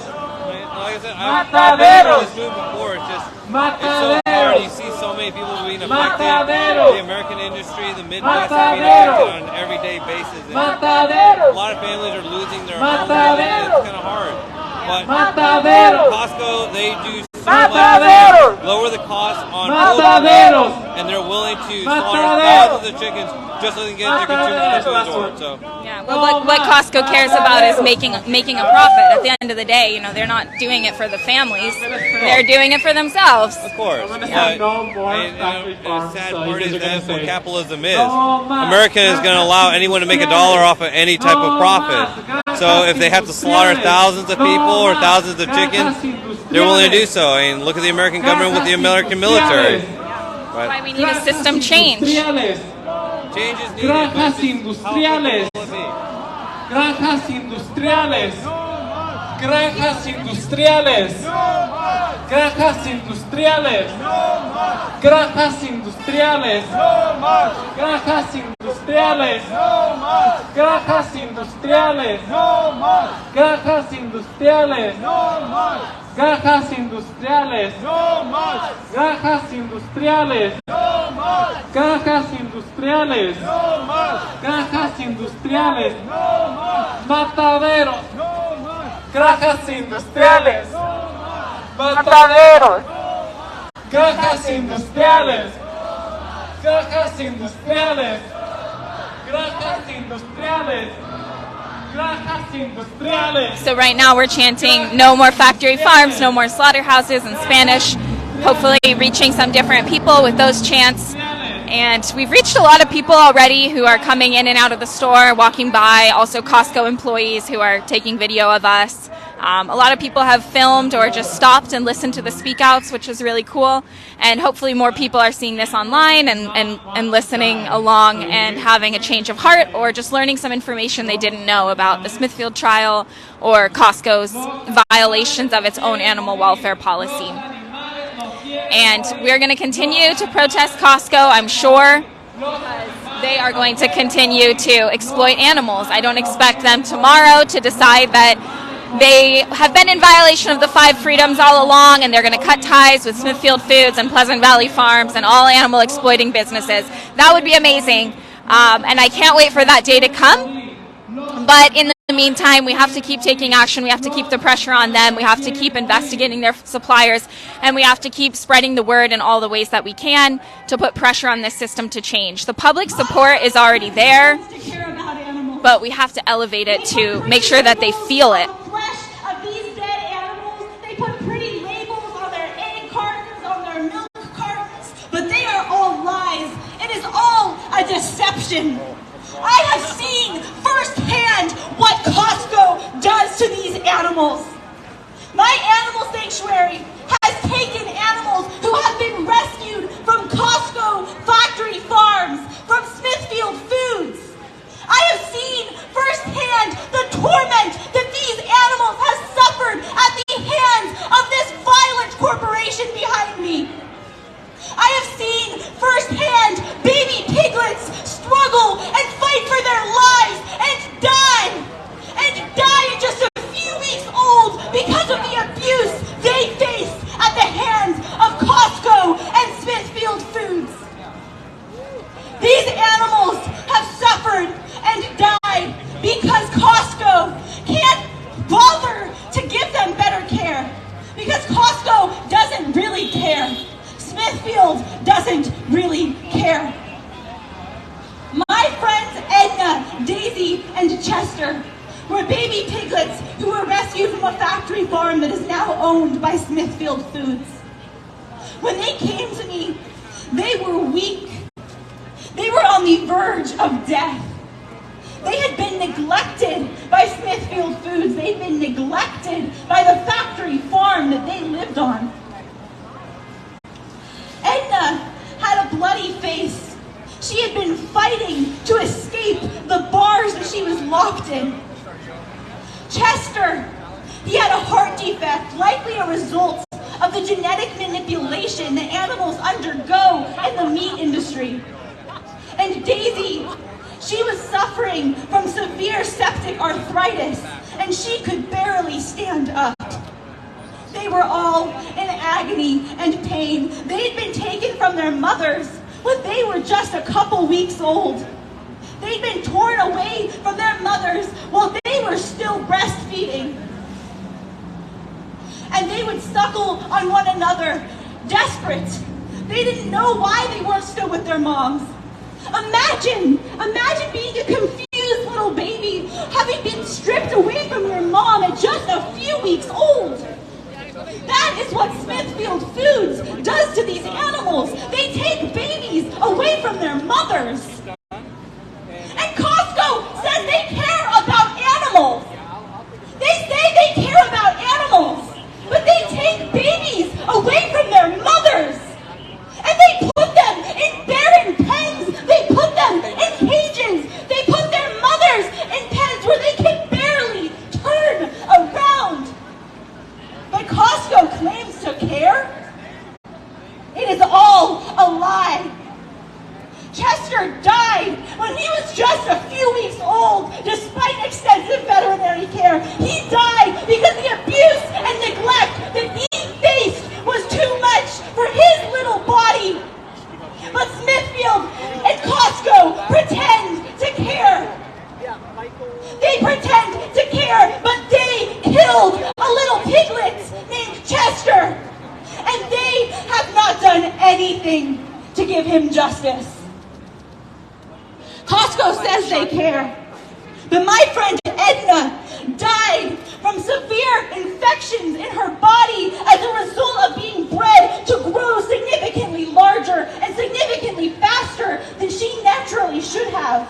Like I said, I've been on this move before. It's so hard. You see so many people being affected. The American industry, the Midwest are being affected on an everyday basis. And a lot of families are losing their homes, and it's kind of hard. But Costco, they do so much to lower the cost on both, and they're willing to slaughter thousands of chickens just so they can get their consumers to the door. So. Yeah, well, what Costco cares about is making a profit. At the end of the day, they're not doing it for the families; they're doing it for themselves. Of course. The sad part is that's what capitalism is. America is going to allow anyone to make $1 off of any type of profit. So if they have to slaughter thousands of people or thousands of chickens, they're willing to do so. I mean, look at the American government with the American military. That's why we need a system change. Change is needed. Granjas industriales. Granjas industriales. Granjas industriales. Granjas industriales. Granjas industriales. Granjas industriales. Granjas industriales. Granjas industriales. Granjas industriales. Granjas industriales. Granjas industriales. Granjas industriales. Mataderos. Granjas industriales. Mataderos. Granjas industriales. Granjas industriales. Granjas industriales. Granjas industriales. So right now we're chanting no more factory farms, no more slaughterhouses in Spanish, hopefully reaching some different people with those chants. And we've reached a lot of people already who are coming in and out of the store, walking by, also Costco employees who are taking video of us. A lot of people have filmed or just stopped and listened to the speak outs, which is really cool. And hopefully more people are seeing this online and listening along and having a change of heart or just learning some information they didn't know about the Smithfield trial or Costco's violations of its own animal welfare policy. And we're going to continue to protest Costco, I'm sure, because they are going to continue to exploit animals. I don't expect them tomorrow to decide that they have been in violation of the 5 freedoms all along, and they're going to cut ties with Smithfield Foods and Pleasant Valley Farms and all animal exploiting businesses. That would be amazing, and I can't wait for that day to come. But in the meantime, we have to keep taking action. We have to keep the pressure on them. We have to keep investigating their suppliers, and we have to keep spreading the word in all the ways that we can to put pressure on this system to change. The public support is already there, but we have to elevate it to make sure that they feel it. It is all a deception. I have seen firsthand what Costco does to these animals. My animal sanctuary has taken animals who have been rescued from Costco factory farms, from Smithfield Foods. I have seen firsthand the torment that these animals have suffered at the hands of this violent corporation behind me. I have seen firsthand baby piglets struggle and fight for their lives and die at just a few weeks old because of the abuse they face at the hands of Costco and Smithfield Foods. These animals have suffered and died because Costco can't bother to give them better care. Because Costco doesn't really care. Smithfield doesn't really care. My friends Edna, Daisy, and Chester were baby piglets who were rescued from a factory farm that is now owned by Smithfield Foods. When they came to me, they were weak. They were on the verge of death. They had been neglected by Smithfield Foods. They'd been neglected by the factory farm that they lived on. Edna had a bloody face. She had been fighting to escape the bars that she was locked in. Chester, he had a heart defect, likely a result of the genetic manipulation that animals undergo in the meat industry. And Daisy, she was suffering from severe septic arthritis, and she could barely stand up. They were all in agony and pain. They had been taken from their mothers when they were just a couple weeks old. They'd been torn away from their mothers while they were still breastfeeding. And they would suckle on one another, desperate. They didn't know why they weren't still with their moms. Imagine being a confused little baby, having been stripped away from your mom at just a few weeks old. That is what Smithfield Foods does to these animals. They take babies away from their mothers. And Costco says they care about animals. They say they care about animals, but they take babies away from their mothers. And they put them in barren pens. They put them in cages. They put their mothers in pens where they can barely turn around. But Costco claims to care. It is all a lie. Chester died when he was just a few weeks old, despite extensive veterinary care. He died because the abuse and neglect that he faced was too much for his little body. But Smithfield and Costco pretend to care. They pretend to care, but they killed a little piglet named Chester. And they have not done anything to give him justice. Costco says they care. But my friend Edna died from severe infections in her body as a result of being bred to grow significantly larger and significantly faster than she naturally should have.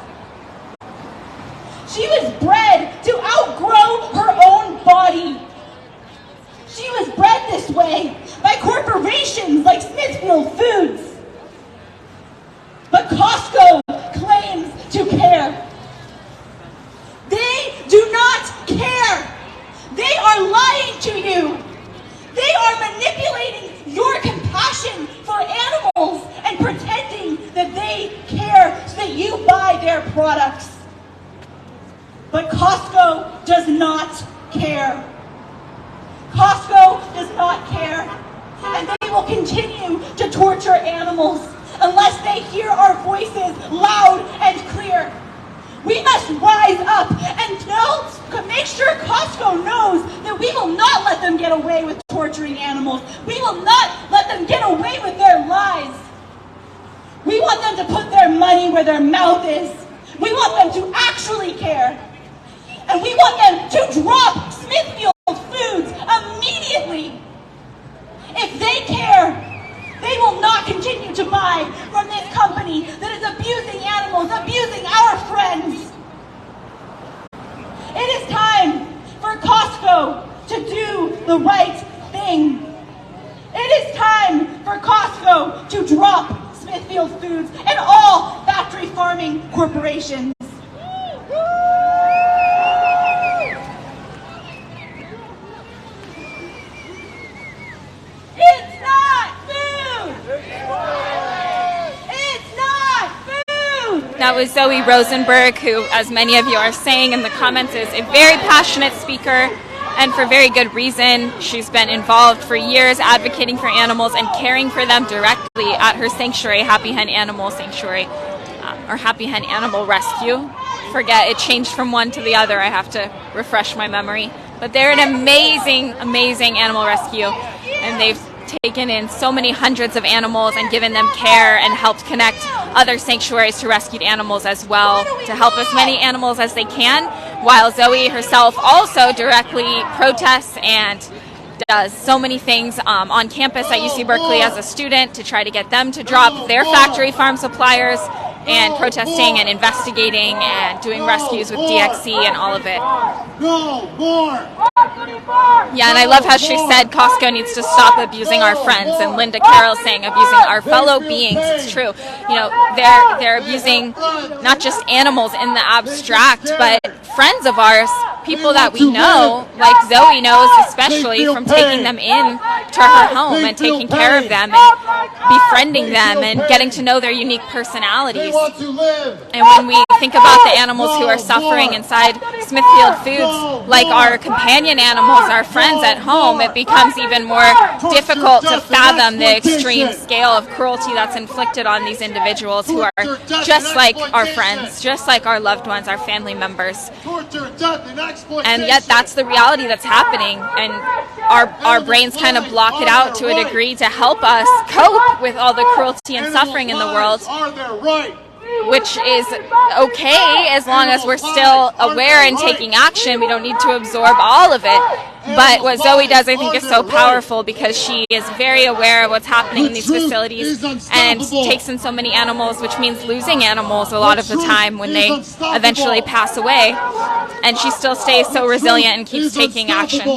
She was bred to outgrow her own body. She was bred this way by corporations like Smithfield Foods. But Costco claims to care. They do not care. They are lying to you. They are manipulating your compassion for animals and pretending that they care so that you buy their products. But Costco does not care. Costco does not care. And they will continue to torture animals unless they hear our voices loud and clear. We must rise up and make sure Costco knows that we will not let them get away with torturing animals. We will not let them get away with their lies. We want them to put their money where their mouth is. We want them to actually care. And we want them to drop Smithfield Foods immediately. If they care, they They will not continue to buy from this company that is abusing animals, abusing our friends. It is time for Costco to do the right thing. It is time for Costco to drop Smithfield Foods and all factory farming corporations. It's not food! It's not food! That was Zoe Rosenberg, who, as many of you are saying in the comments, is a very passionate speaker, and for very good reason. She's been involved for years advocating for animals and caring for them directly at her sanctuary, Happy Hen Animal Sanctuary, or Happy Hen Animal Rescue. Forget, it changed from one to the other. I have to refresh my memory. But they're an amazing, amazing animal rescue, and they've taken in so many hundreds of animals and given them care and helped connect other sanctuaries to rescued animals as well, to help as many animals as they can, while Zoe herself also directly protests and does so many things on campus at UC Berkeley as a student to try to get them to drop their factory farm suppliers, and protesting and investigating and doing rescues with DXC and all of it. No more! Yeah, and I love how she said Costco needs to stop abusing our friends, and Linda Carroll saying abusing our fellow beings. It's true. You know, they're abusing not just animals in the abstract, but friends of ours, people that we know, like Zoe knows especially from taking them in to her home and taking care of them and befriending them and getting to know their unique personalities. And when we think about the animals who are suffering inside Smithfield Foods, like our companion animals, our friends at home, it becomes even more difficult to fathom the extreme scale of cruelty that's inflicted on these individuals who are just like our friends, just like our loved ones, our family members. And yet that's the reality that's happening, and our brains kind of block it out to a degree to help us cope with all the cruelty and suffering in the world, which is okay as long as we're still aware and taking action. We don't need to absorb all of it. But what Zoe does, I think, is so powerful because she is very aware of what's happening in these facilities and takes in so many animals, which means losing animals a lot of the time when they eventually pass away. And she still stays so resilient and keeps taking action.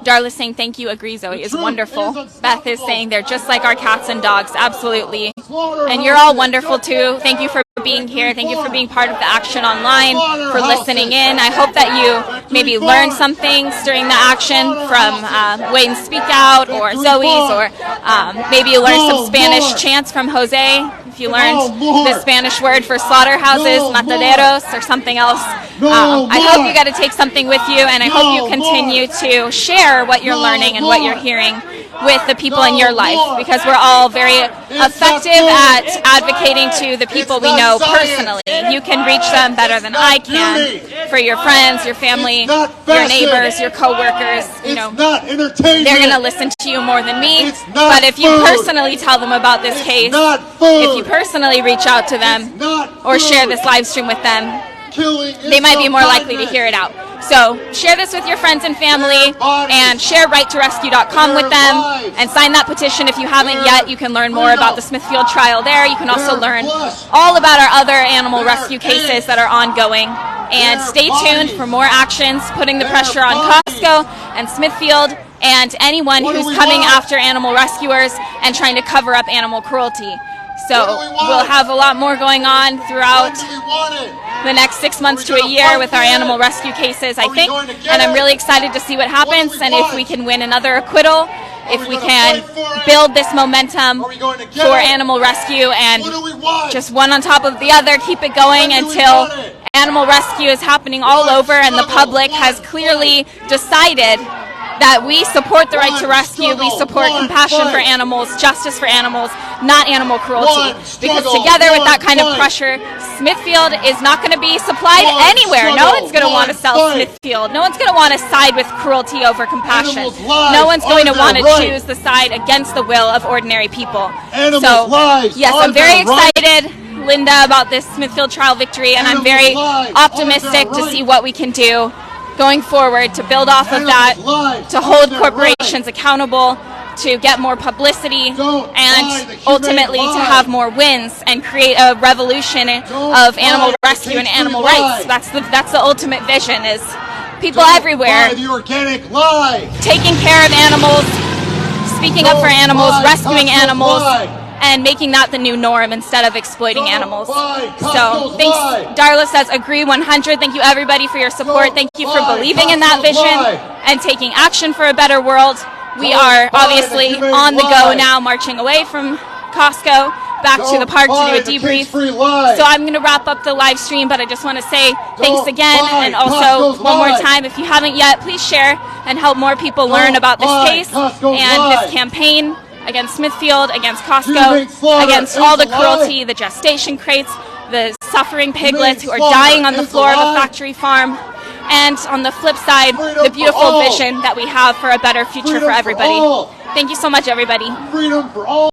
Darla saying thank you, agree Zoe, is wonderful. Beth is saying they're just like our cats and dogs, absolutely. And you're all wonderful too. Thank you for being here. Thank you for being part of the action online, for listening in. I hope that you maybe learned some things during the action from Wayne's Speak Out or Zoe's, or maybe you learned some Spanish chants from Jose. If you learned the Spanish word for slaughterhouses, mataderos, or something else. I hope you got to take something with you, and I hope you continue to share what you're learning and what you're hearing with the people in your life, because we're all very effective at advocating to the people we know personally. You can reach them better than I can for your friends, your family, your neighbors, your coworkers. You know, they're going to listen to you more than me. But if you personally tell them about this case, if you personally reach out to them or share this live stream with them, they might be more likely to hear it out. So share this with your friends and family, and share righttorescue.com with them, and sign that petition if you haven't yet. You can learn more about the Smithfield trial there. You can also learn all about our other animal rescue cases that are ongoing. And stay tuned for more actions, putting the pressure on Costco and Smithfield and anyone who's coming after animal rescuers and trying to cover up animal cruelty. So we'll have a lot more going on throughout the next 6 months to a year with our animal rescue cases, I think. And I'm really excited to see what happens, and if we can win another acquittal, if we can build this momentum for animal rescue and just one on top of the other, keep it going until animal rescue is happening all over and the public has clearly decided that we support the right to rescue, we support compassion for animals, justice for animals, not animal cruelty. Because together with that kind of pressure, Smithfield is not going to be supplied anywhere. No one's going to want to sell Smithfield. No one's going to want to side with cruelty over compassion. No one's going to want to choose the side against the will of ordinary people. So, yes, I'm very excited, Linda, about this Smithfield trial victory, and I'm very optimistic to see what we can do going forward to build off of that, to hold corporations accountable, to get more publicity Don't buy and the humane ultimately to lie. have more wins and create a revolution of animal rescue and animal rights. That's the ultimate vision, is people everywhere Buy the organic lie. taking care of animals, speaking up for animals, buy rescuing Costco's animals, lie. and making that the new norm instead of exploiting Don't animals. buy So Costco's thanks, lie. Darla says agree 100. Thank you everybody for your support. Don't Thank you for buy believing in that Costco's vision lie. and taking action for a better world. We Don't are buy obviously the humane on the go lie. now, marching away from Costco back to the Don't park to buy do a the debrief. cage-free lie. So I'm going to wrap up the live stream, but I just want to say thanks Don't again, buy and also Costco's one more lie. time, if you haven't yet, please share and help more people learn Don't about this buy case Costco's and lie. this campaign against Smithfield, against Humane Costco, slaughter against is all the a lie. cruelty, the gestation crates, the suffering piglets who are slaughter dying on the is a floor of a lie. factory farm, and on the flip side, Freedom the for beautiful all. vision that we have for a better future Freedom for for everybody. all. Thank you so much, everybody. Freedom for all.